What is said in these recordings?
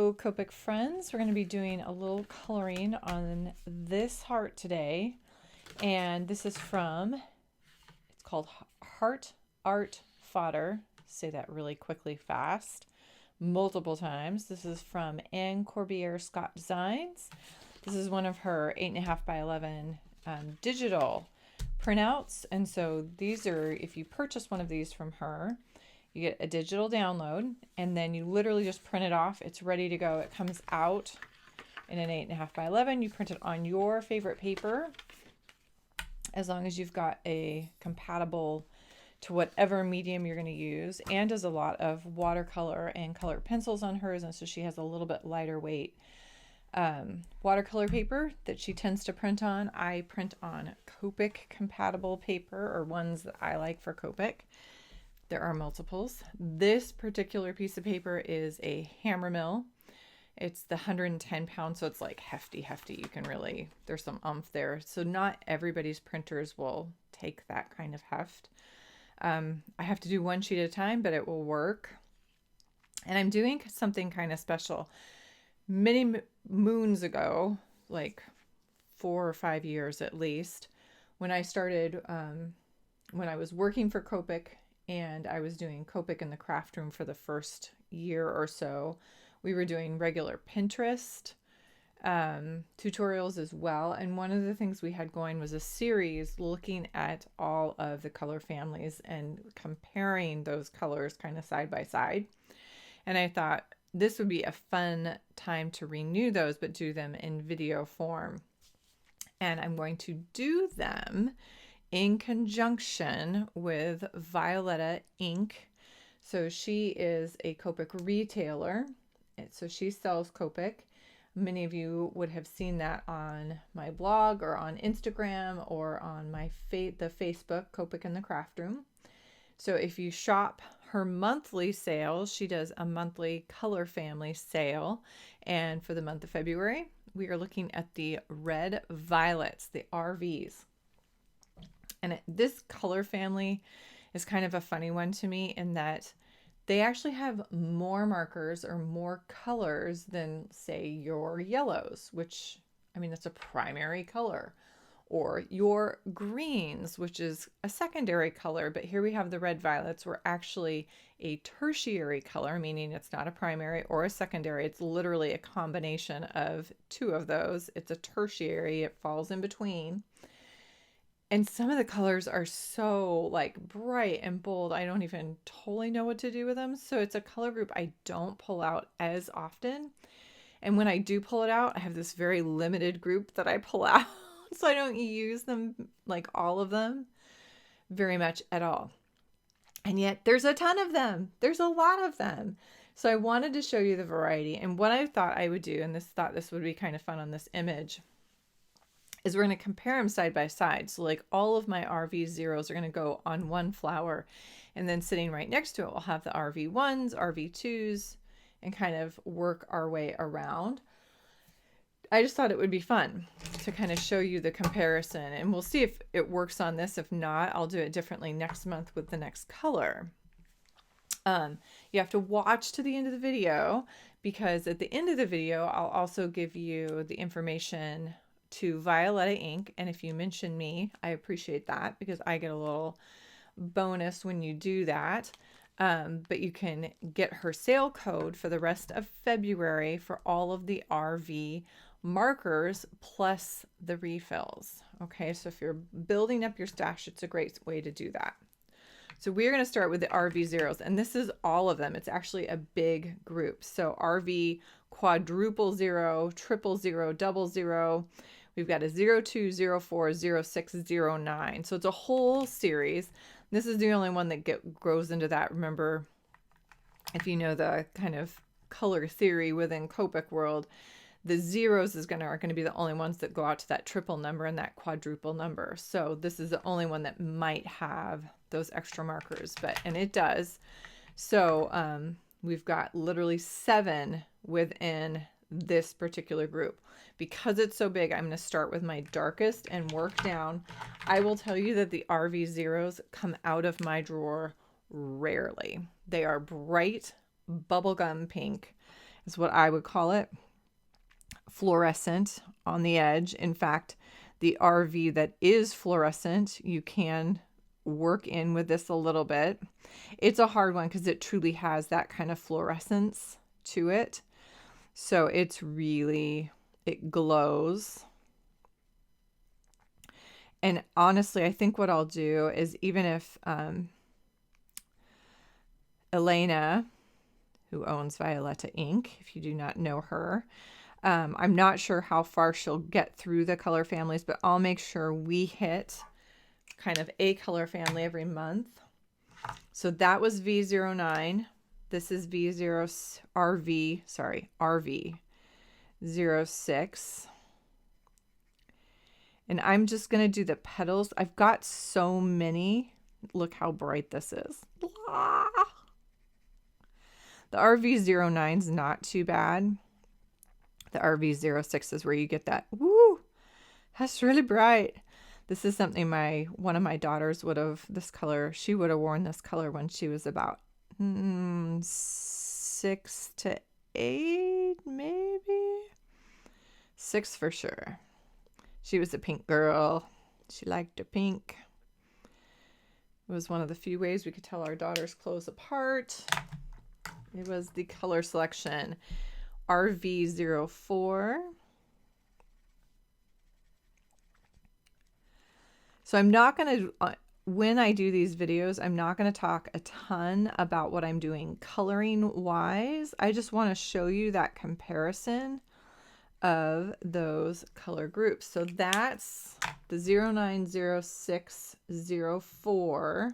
Hello, Copic friends. We're going to be doing a little coloring on this heart today. And this is from, it's called Heart Art Fodder. Say that really quickly, fast, multiple times. This is from Ann Corbiere-Scott Designs. This is one of her 8.5 by 11 digital printouts. And so these are, if you purchase one of these from her, you get a digital download, and then you literally just print it off. It's ready to go. It comes out in an 8.5 by 11. You print it on your favorite paper, as long as you've got a compatible to whatever medium you're going to use. Anne does a lot of watercolor and colored pencils on hers, and so she has a little bit lighter weight watercolor paper that she tends to print on. I print on Copic compatible paper, or ones that I like for Copic. There are multiples. This particular piece of paper is a hammer mill. It's the 110 pounds, so it's like hefty. You can really, there's some oomph there. So not everybody's printers will take that kind of heft. I have to do one sheet at a time, but it will work. And I'm doing something kind of special. Many moons ago, like 4 or 5 years at least, when I started, when I was working for Copic, and I was doing Copic in the craft room for the first year or so, we were doing regular Pinterest tutorials as well. And one of the things we had going was a series looking at all of the color families and comparing those colors kind of side by side. And I thought this would be a fun time to renew those, but do them in video form. And I'm going to do them in conjunction with Violetta Ink. So she is a Copic retailer. So she sells Copic. Many of you would have seen that on my blog or on Instagram or on my the Facebook, Copic in the Craft Room. So if you shop her monthly sales, she does a monthly color family sale. And for the month of February, we are looking at the red violets, the RVs. And this color family is kind of a funny one to me in that they actually have more markers or more colors than, say, your yellows, which, I mean, that's a primary color, or your greens, which is a secondary color. But here we have the red violets. We're actually a tertiary color, meaning it's not a primary or a secondary. It's literally a combination of two of those. It's a tertiary. It falls in between. And some of the colors are so like bright and bold, I don't even totally know what to do with them. So it's a color group I don't pull out as often. And when I do pull it out, I have this very limited group that I pull out. So I don't use them, like all of them, very much at all. And yet there's a ton of them. There's a lot of them. So I wanted to show you the variety. And what I thought I would do, and thought this would be kind of fun on this image, is we're going to compare them side by side. So like all of my RV zeros are going to go on one flower, and then sitting right next to it, we'll have the RV1s, RV2s, and kind of work our way around. I just thought it would be fun to kind of show you the comparison, and we'll see if it works on this. If not, I'll do it differently next month with the next color. You have to watch to the end of the video, because at the end of the video, I'll also give you the information to Violetta Ink. And if you mention me, I appreciate that, because I get a little bonus when you do that. But you can get her sale code for the rest of February for all of the RV markers plus the refills. Okay, so if you're building up your stash, it's a great way to do that. So we're going to start with the RV zeros, and this is all of them. It's actually a big group. So RV quadruple zero, triple zero, double zero. We've got a 02, 04, 06, 09. So it's a whole series. This is the only one that grows into that. Remember, if you know the kind of color theory within Copic world, the zeros are going to be the only ones that go out to that triple number and that quadruple number. So this is the only one that might have those extra markers, and it does. So we've got literally 7 within this particular group. Because it's so big, I'm going to start with my darkest and work down. I will tell you that the RV zeros come out of my drawer rarely. They are bright bubblegum pink. is what I would call it. Fluorescent on the edge. In fact, the RV that is fluorescent, you can work in with this a little bit. It's a hard one because it truly has that kind of fluorescence to it. So it's really, it glows. And honestly, I think what I'll do is, even if Elena, who owns Violetta Inc., if you do not know her, I'm not sure how far she'll get through the color families, but I'll make sure we hit kind of a color family every month. So that was V09. This is RV06. And I'm just going to do the petals. I've got so many. Look how bright this is. Blah. The RV09 is not too bad. The RV06 is where you get that. Woo! That's really bright. This is something one of my daughters would have, this color, she would have worn this color when she was about 6 to 8, maybe. 6 for sure. She was a pink girl. She liked her pink. It was one of the few ways we could tell our daughters' clothes apart. It was the color selection RV04. So I'm not going to, when I do these videos, I'm not going to talk a ton about what I'm doing coloring wise. I just want to show you that comparison of those color groups. So that's the 090604.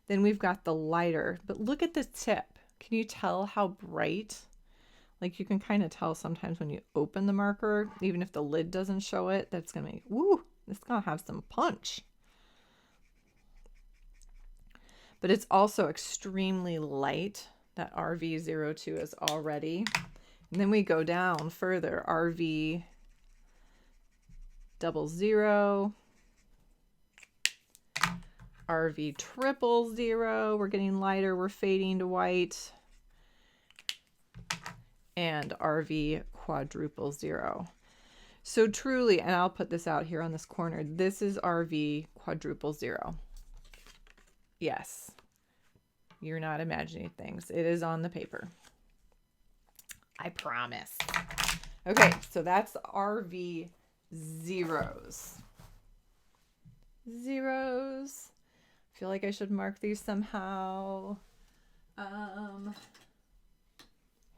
Then we've got the lighter, but look at the tip. Can you tell how bright? Like, you can kind of tell sometimes when you open the marker, even if the lid doesn't show it, that's going to be, woo, it's going to have some punch. But it's also extremely light. That RV02 is already. And then we go down further, RV00, RV000, we're getting lighter, we're fading to white, and RV000. So truly, and I'll put this out here on this corner, this is RV000. Yes, you're not imagining things. It is on the paper. I promise. Okay, so that's RV zeros. Zeros. I feel like I should mark these somehow. I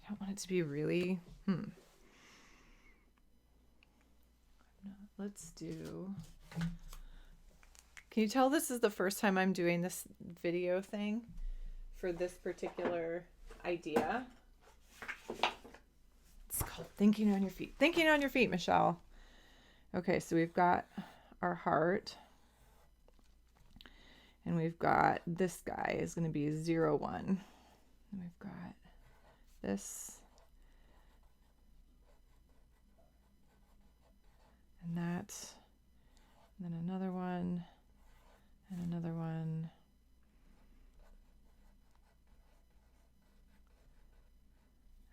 don't want it to be really, Let's do, can you tell this is the first time I'm doing this video thing for this particular idea? It's called Thinking on Your Feet. Thinking on Your Feet, Michelle. Okay, so we've got our heart. And we've got this guy is going to be 01. And we've got this. And that. And then another one. And another one.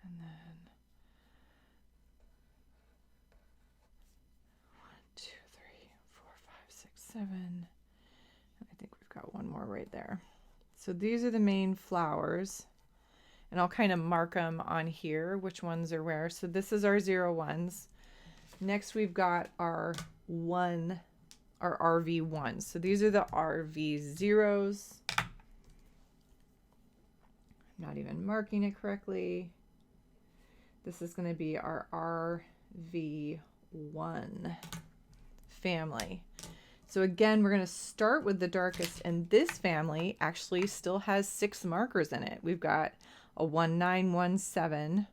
And then 1, 2, 3, 4, 5, 6, 7. I think we've got one more right there. So these are the main flowers. And I'll kind of mark them on here, which ones are where. So this is our 01s. Next we've got our RV1s. So these are the RV zeros. I'm not even marking it correctly. This is going to be our RV1 family. So again, we're going to start with the darkest, and this family actually still has 6 markers in it. We've got a 1917,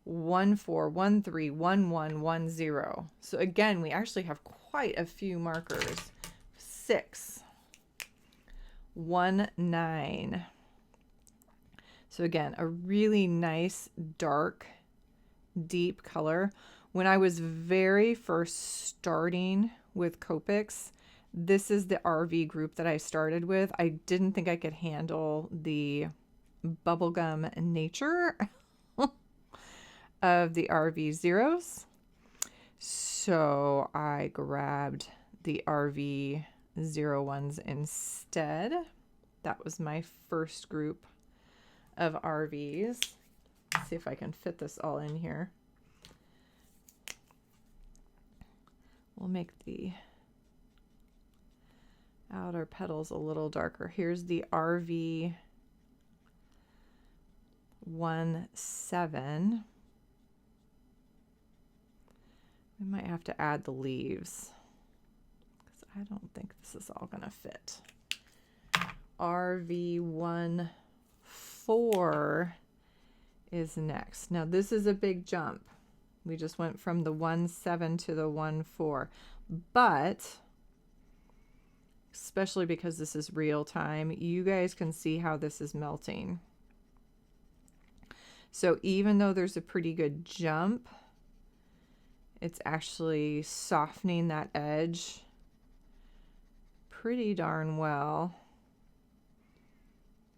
1413, 1110. So again, we actually have quite a few markers. 6, 19. So again, a really nice dark, deep color. When I was very first starting with Copics, this is the RV group that I started with. I didn't think I could handle the bubblegum nature. of the RV zeros. So I grabbed the RV 01s instead. That was my first group of RVs. Let's see if I can fit this all in here. We'll make the outer petals a little darker. Here's the RV 17. We might have to add the leaves because I don't think this is all going to fit. RV 14 is next. Now this is a big jump. We just went from the 17 to the 14, but especially because this is real time, you guys can see how this is melting. So even though there's a pretty good jump, it's actually softening that edge pretty darn well.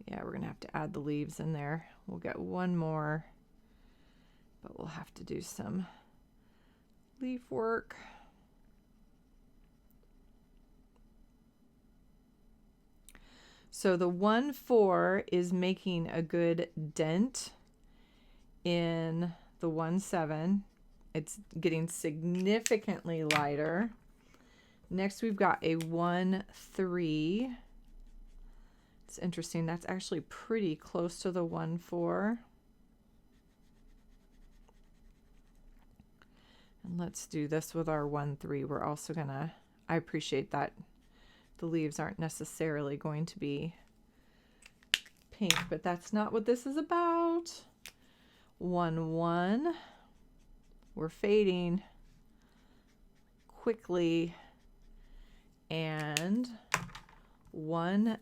Yeah, we're gonna have to add the leaves in there. We'll get one more, but we'll have to do some leaf work. So the 14 is making a good dent in the 17. It's getting significantly lighter. Next we've got a 13. It's interesting, that's actually pretty close to the 14. And let's do this with our 13. We're also gonna, I appreciate that the leaves aren't necessarily going to be pink, but that's not what this is about. 11. We're fading quickly. And 10.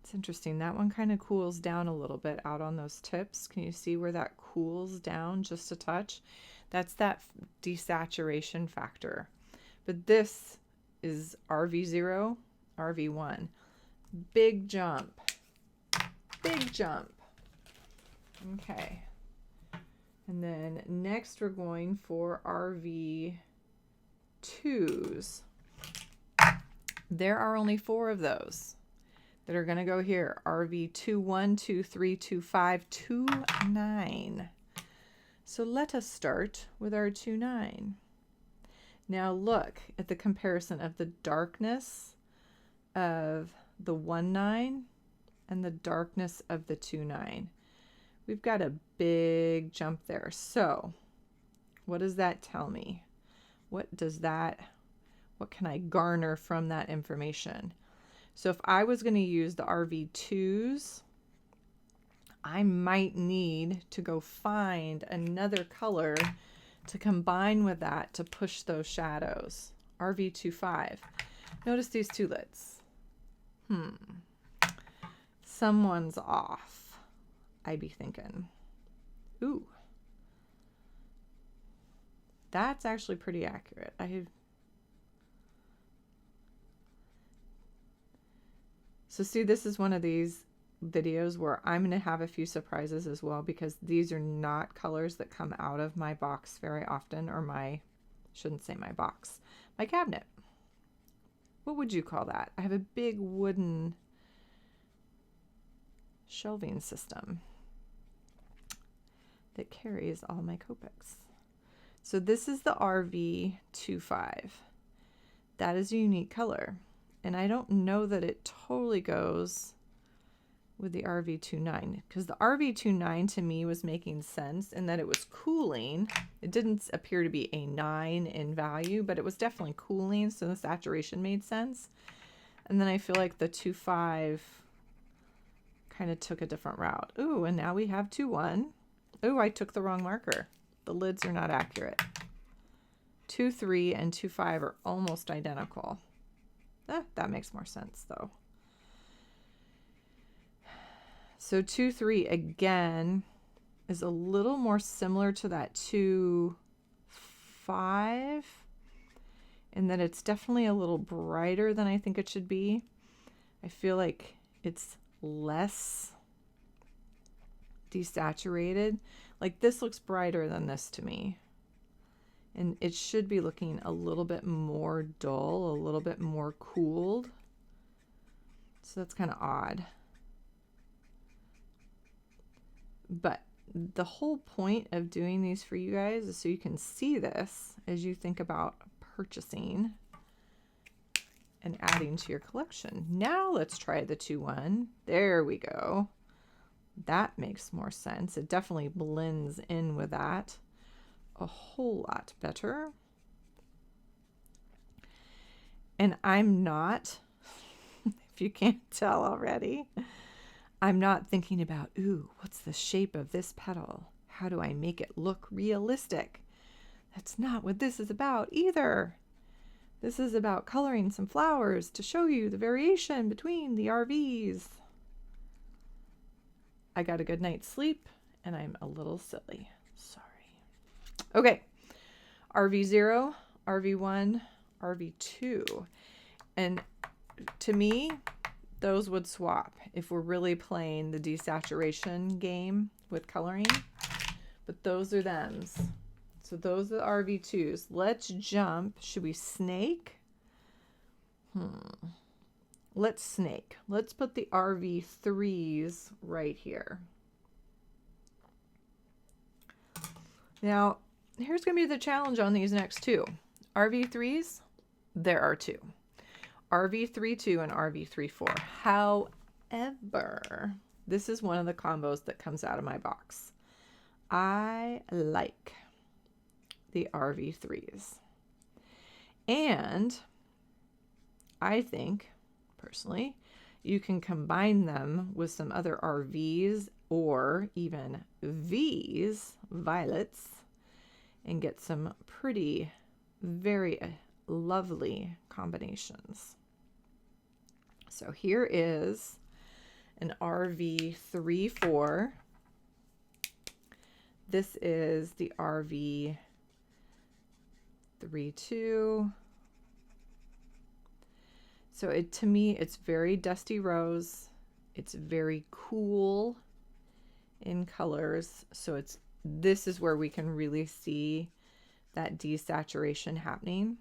It's interesting. That one kind of cools down a little bit out on those tips. Can you see where that cools down just a touch? That's that desaturation factor. But this is RV0, RV1. Big jump. Big jump. Okay. And then next we're going for RV2s. There are only 4 of those that are going to go here. RV21, 23, 25, 29. So let us start with our 29. Now look at the comparison of the darkness of the 19 and the darkness of the 29. We've got a big jump there. So what does that tell me? What can I garner from that information? So if I was going to use the RV2s, I might need to go find another color to combine with that to push those shadows. RV25. Notice these tulips. Someone's off, I'd be thinking. Ooh. That's actually pretty accurate. So see, this is one of these videos where I'm going to have a few surprises as well, because these are not colors that come out of my box very often, or shouldn't say my box, my cabinet. What would you call that? I have a big wooden shelving system that carries all my Copics. So this is the RV25. That is a unique color. And I don't know that it totally goes with the RV29, because the RV29 to me was making sense in that it was cooling. It didn't appear to be a 9 in value, but it was definitely cooling, so the saturation made sense. And then I feel like the 25 kind of took a different route. Ooh, and now we have 21. Ooh, I took the wrong marker. The lids are not accurate. 23 and 25 are almost identical. That makes more sense though. So 2-3 again is a little more similar to that 2-5, in that it's definitely a little brighter than I think it should be. I feel like it's less desaturated. Like this looks brighter than this to me. And it should be looking a little bit more dull, a little bit more cooled. So that's kind of odd. But the whole point of doing these for you guys is so you can see this as you think about purchasing and adding to your collection. Now let's try the 2-1. There we go. That makes more sense. It definitely blends in with that a whole lot better. And I'm not, if you can't tell already, I'm not thinking about, ooh, what's the shape of this petal? How do I make it look realistic? That's not what this is about either. This is about coloring some flowers to show you the variation between the RVs. I got a good night's sleep and I'm a little silly. Sorry. Okay. RV0, RV1, RV2. And to me, those would swap if we're really playing the desaturation game with coloring. But those are thems. So those are the RV2s. Let's jump. Should we snake? Let's snake. Let's put the RV3s right here. Now, here's going to be the challenge on these next two. RV3s, there are two. RV32 and RV34. However, this is one of the combos that comes out of my box. I like the RV3s. And I think, personally, you can combine them with some other RVs or even Vs, violets, and get some pretty, very lovely combinations. So here is an RV34. This is the RV32. So to me, it's very dusty rose. It's very cool in colors. So this is where we can really see that desaturation happening.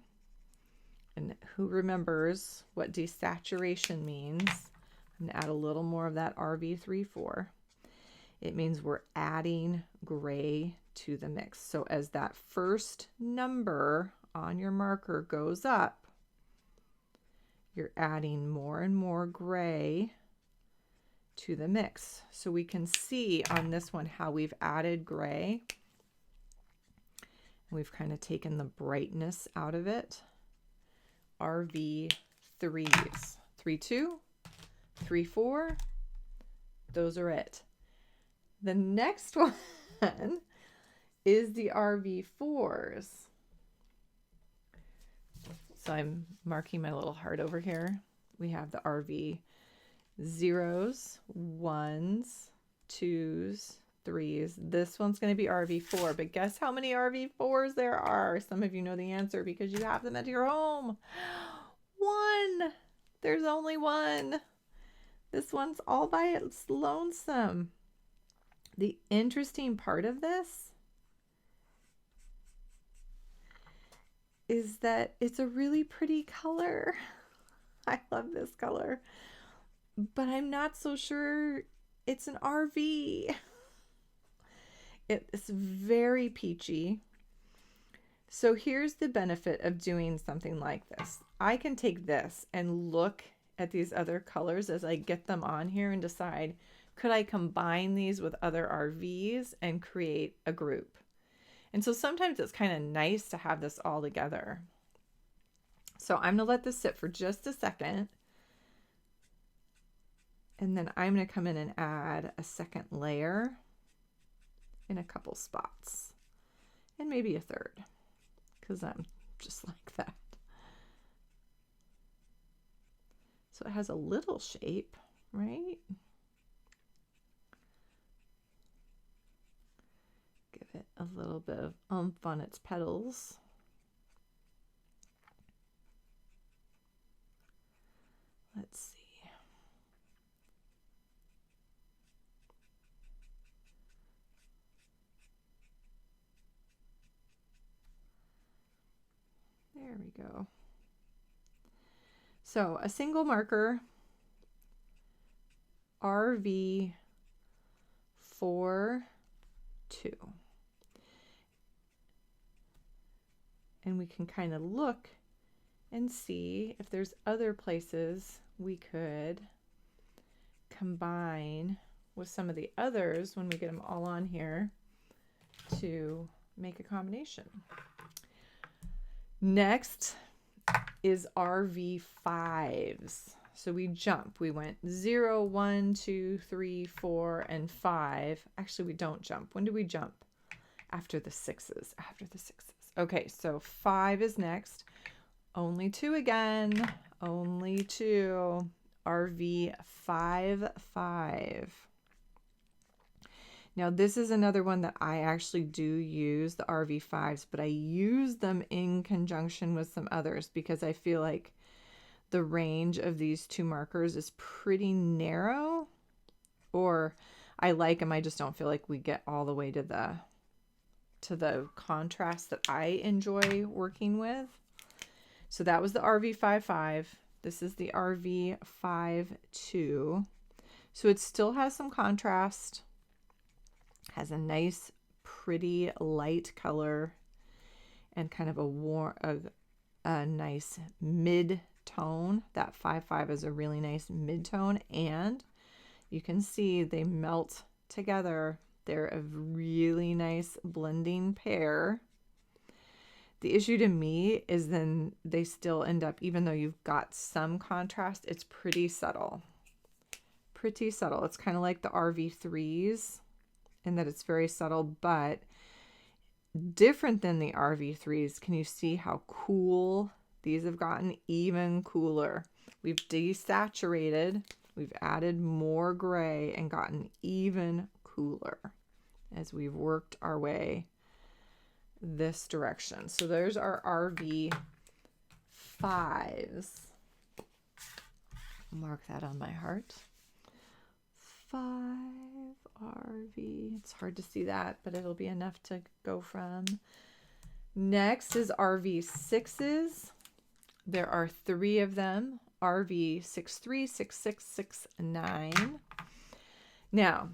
And who remembers what desaturation means? I'm gonna add a little more of that RV34. It means we're adding gray to the mix. So as that first number on your marker goes up, you're adding more and more gray to the mix. So we can see on this one how we've added gray. We've kind of taken the brightness out of it. RV3s. 3-2, 3-4. Those are it. The next one is the RV4s. So I'm marking my little heart over here. We have the RV 0s, 1s, 2s, 3s. This one's going to be RV4, but guess how many RV4s there are? Some of you know the answer because you have them at your home. One. There's only one. This one's all by its lonesome. The interesting part of this is that it's a really pretty color. I love this color, but I'm not so sure it's an RV. It's very peachy. So here's the benefit of doing something like this. I can take this and look at these other colors as I get them on here and decide, could I combine these with other RVs and create a group? And so sometimes it's kind of nice to have this all together. So I'm going to let this sit for just a second. And then I'm going to come in and add a second layer in a couple spots. And maybe a third, because I'm just like that. So it has a little shape, right? Give it a little bit of oomph on its petals. Let's see. There we go. So a single marker, RV 42. And we can kind of look and see if there's other places we could combine with some of the others when we get them all on here to make a combination. Next is RV5s. So we jump. We went 0, 1, 2, 3, 4, and 5. Actually, we don't jump. When do we jump? After the 6s. After the 6s. Okay, so 5 is next. Only 2 again. Only 2. RV5, 5. Now this is another one that I actually do use, the RV5s, but I use them in conjunction with some others because I feel like the range of these two markers is pretty narrow, or I like them. I just don't feel like we get all the way to the contrast that I enjoy working with. So that was the RV55. This is the RV52. So it still has some contrast, has a nice, pretty light color, and kind of a warm, a nice mid-tone. That 5-5 is a really nice mid-tone, and you can see they melt together. They're a really nice blending pair. The issue to me is then they still end up, even though you've got some contrast, it's pretty subtle. Pretty subtle. It's kind of like the RV3s in that it's very subtle, but different than the RV3s. Can you see how cool these have gotten? Even cooler. We've desaturated, we've added more gray and gotten even cooler as we've worked our way this direction. So there's our RV5s. Mark that on my heart. 5 RV. It's hard to see that, but it'll be enough to go from. Next is RV6s. There are 3 of them. RV63, 66, 69. Now,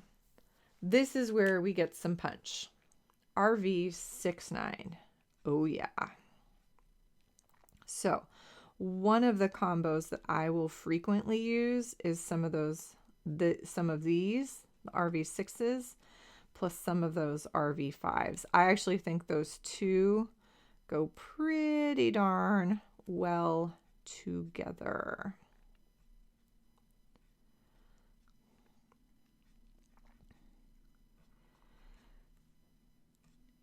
this is where we get some punch. RV69. Oh yeah. So one of the combos that I will frequently use is some of these, the RV6s, plus some of those RV5s. I actually think those two go pretty darn well together.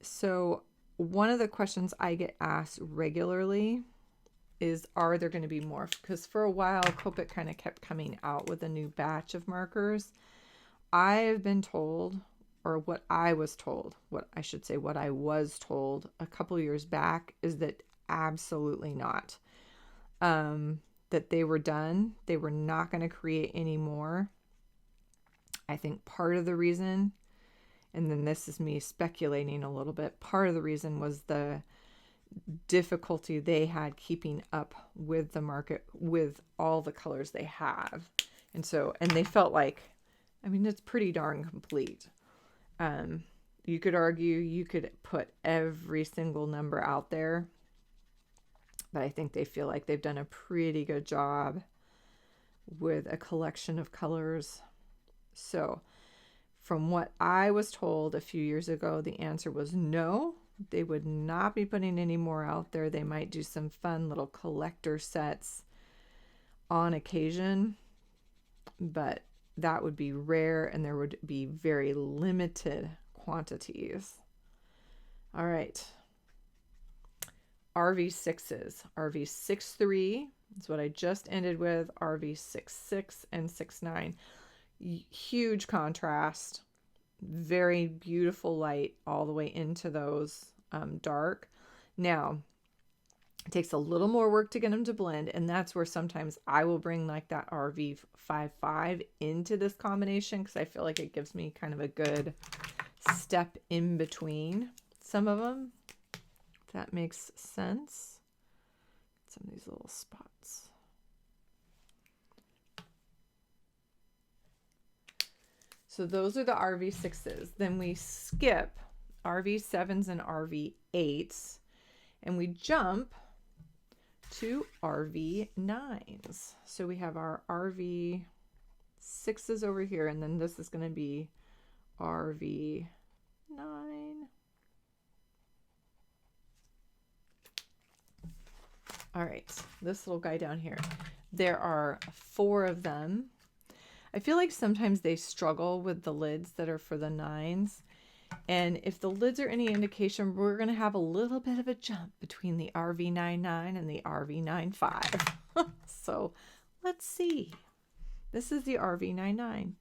So one of the questions I get asked regularly is, are there going to be more? Because for a while, Copic kind of kept coming out with a new batch of markers. I have been told, or what I was told a couple years back is that absolutely not. That they were done. They were not going to create any more. I think part of the reason, and then this is me speculating a little bit, part of the reason was the difficulty they had keeping up with the market with all the colors they have. And they felt like, I mean, it's pretty darn complete. You could argue you could put every single number out there, but I think they feel like they've done a pretty good job with a collection of colors. So from what I was told a few years ago, the answer was no. They would not be putting any more out there. They might do some fun little collector sets on occasion, but that would be rare and there would be very limited quantities. All right. RV6s. RV63 is what I just ended with. RV66 and 69. Huge contrast. Very beautiful light all the way into those dark. Now, it takes a little more work to get them to blend, and that's where sometimes I will bring like that RV55 into this combination because I feel like it gives me kind of a good step in between some of them, if that makes sense. some of these little spots. So those are the RV6s. Then we skip RV7s and RV8s, and we jump to RV9s. So we have our RV6s over here, and then this is going to be RV9. All right, this little guy down here. There are 4 of them. I feel like sometimes they struggle with the lids that are for the 9s. And if the lids are any indication, we're going to have a little bit of a jump between the RV99 and the RV95. So let's see. This is the RV99.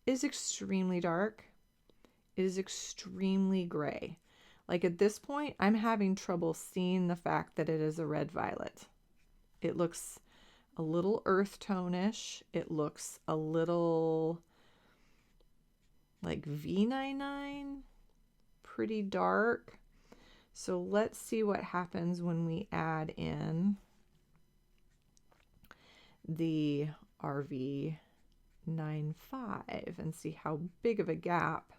It is extremely dark. It is extremely gray. Like at this point, I'm having trouble seeing the fact that it is a red violet. It looks a little earth tone-ish. It looks a little like V99, pretty dark. So let's see what happens when we add in the RV95 and see how big of a gap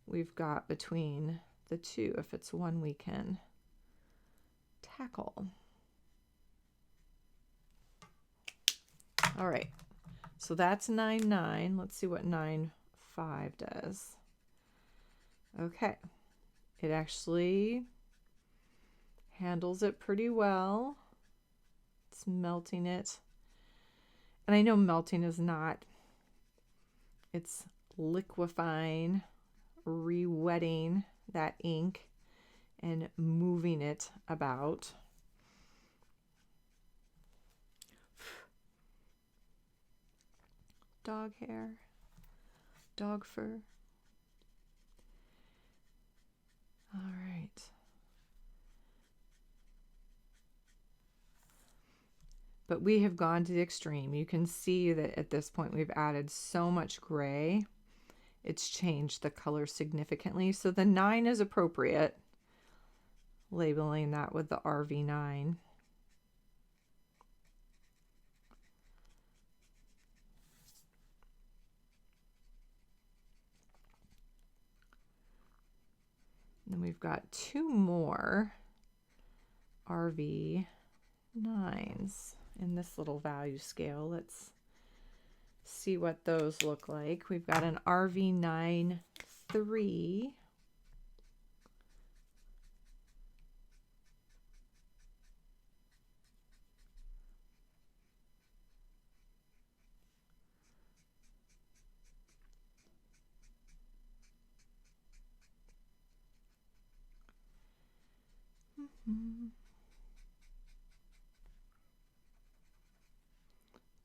we've got between the two, if it's one we can tackle. All right, so that's 9.9. Let's see what 9.5 does. Okay, it actually handles it pretty well. It's melting it. And I know melting is not, it's liquefying, re-wetting that ink and moving it about. Dog hair, dog fur. All right. But we have gone to the extreme. You can see that at this point we've added so much gray. It's changed the color significantly. So the 9 is appropriate. Labeling that with the RV9. Then we've got 2 more RV9s in this little value scale. Let's see what those look like. We've got an RV9 3.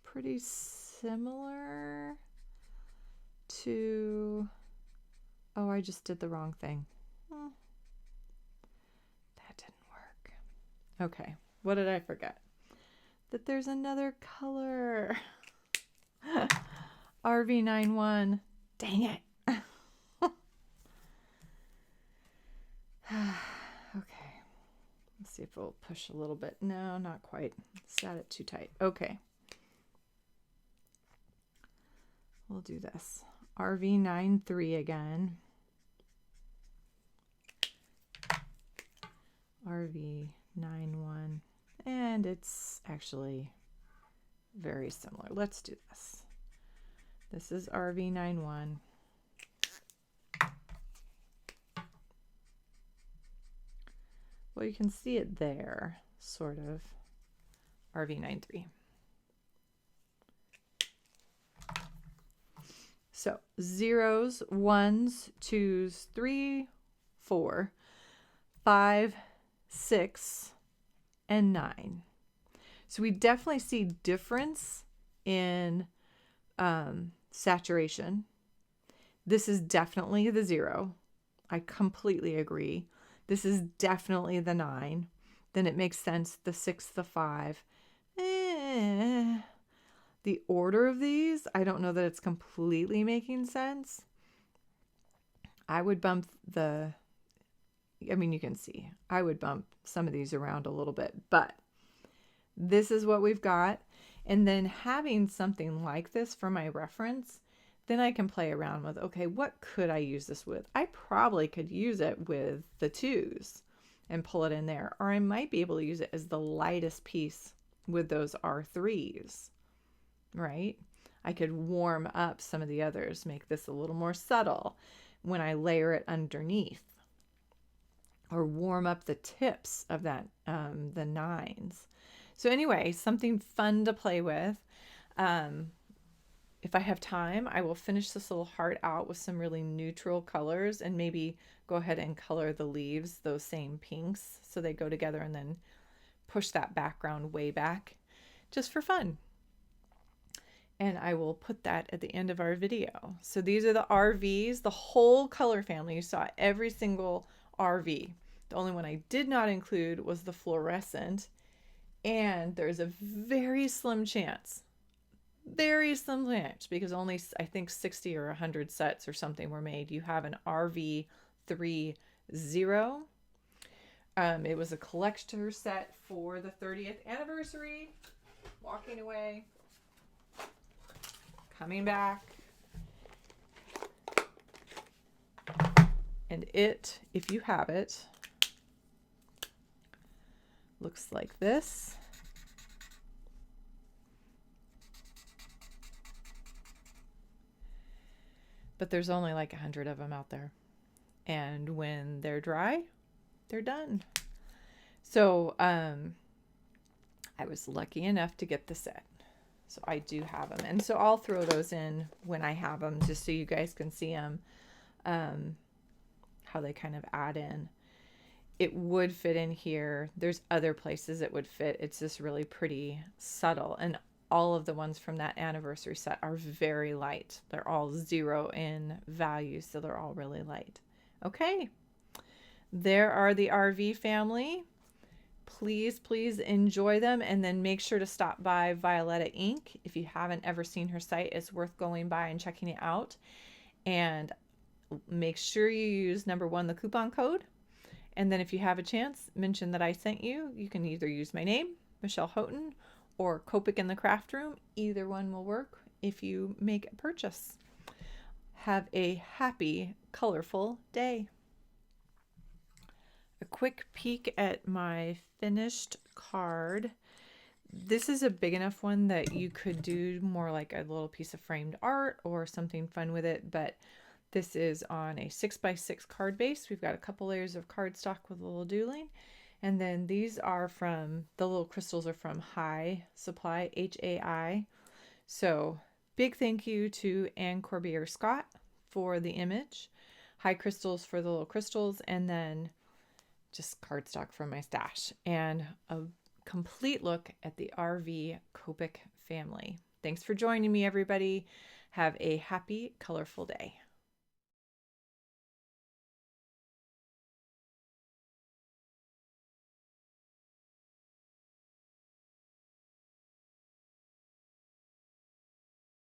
Pretty similar to, oh, I just did the wrong thing. That didn't work. Okay, what did I forget? That there's another color. RV91. Dang it. Okay, let's see if we'll push a little bit. No, not quite. Sat it too tight. Okay. We'll do this. RV93 again. RV91. And it's actually very similar. Let's do this. This is RV91. Well, you can see it there, sort of. RV93. So 0s, 1s, 2s, 3, 4, 5, 6, and 9. So we definitely see difference in saturation. This is definitely the 0. I completely agree. This is definitely the 9. Then it makes sense, the 6, the 5. The order of these, I don't know that it's completely making sense. I would bump the, I mean, you can see, I would bump some of these around a little bit, but this is what we've got. And then having something like this for my reference, then I can play around with, okay, what could I use this with? I probably could use it with the 2s and pull it in there. Or I might be able to use it as the lightest piece with those R3s, right? I could warm up some of the others, make this a little more subtle when I layer it underneath. Or warm up the tips of that, the 9s. So anyway, something fun to play with. If I have time, I will finish this little heart out with some really neutral colors and maybe go ahead and color the leaves those same pinks so they go together, and then push that background way back just for fun. And I will put that at the end of our video. So these are the RVs, the whole color family. You saw every single RV. The only one I did not include was the fluorescent. And there's a very slim chance, because only I think 60 or 100 sets or something were made. You have an RV 3.0. It was a collector set for the 30th anniversary. Walking away, coming back. And it, if you have it, looks like this. But there's only like 100 of them out there. And when they're dry, they're done. So I was lucky enough to get the set. So I do have them. And so I'll throw those in when I have them, just so you guys can see them, how they kind of add in. It would fit in here. There's other places it would fit. It's just really pretty subtle. And all of the ones from that anniversary set are very light. They're all 0 in value, so they're all really light. Okay, there are the RV family. Please, please enjoy them, and then make sure to stop by Violetta Inc. If you haven't ever seen her site, it's worth going by and checking it out. And make sure you use #1, the coupon code. And then if you have a chance, mention that I sent you. You can either use my name, Michelle Houghton, or Copic in the Craft Room. Either one will work if you make a purchase. Have a happy, colorful day. A quick peek at my finished card. This is a big enough one that you could do more like a little piece of framed art or something fun with it, but this is on a 6x6 card base. We've got a couple layers of cardstock with a little doodling. And then these are from, the little crystals are from High Supply, HAI. So big thank you to Ann Corbiere-Scott for the image, High Crystals for the little crystals, and then just cardstock from my stash. And a complete look at the RV Copic family. Thanks for joining me, everybody. Have a happy, colorful day.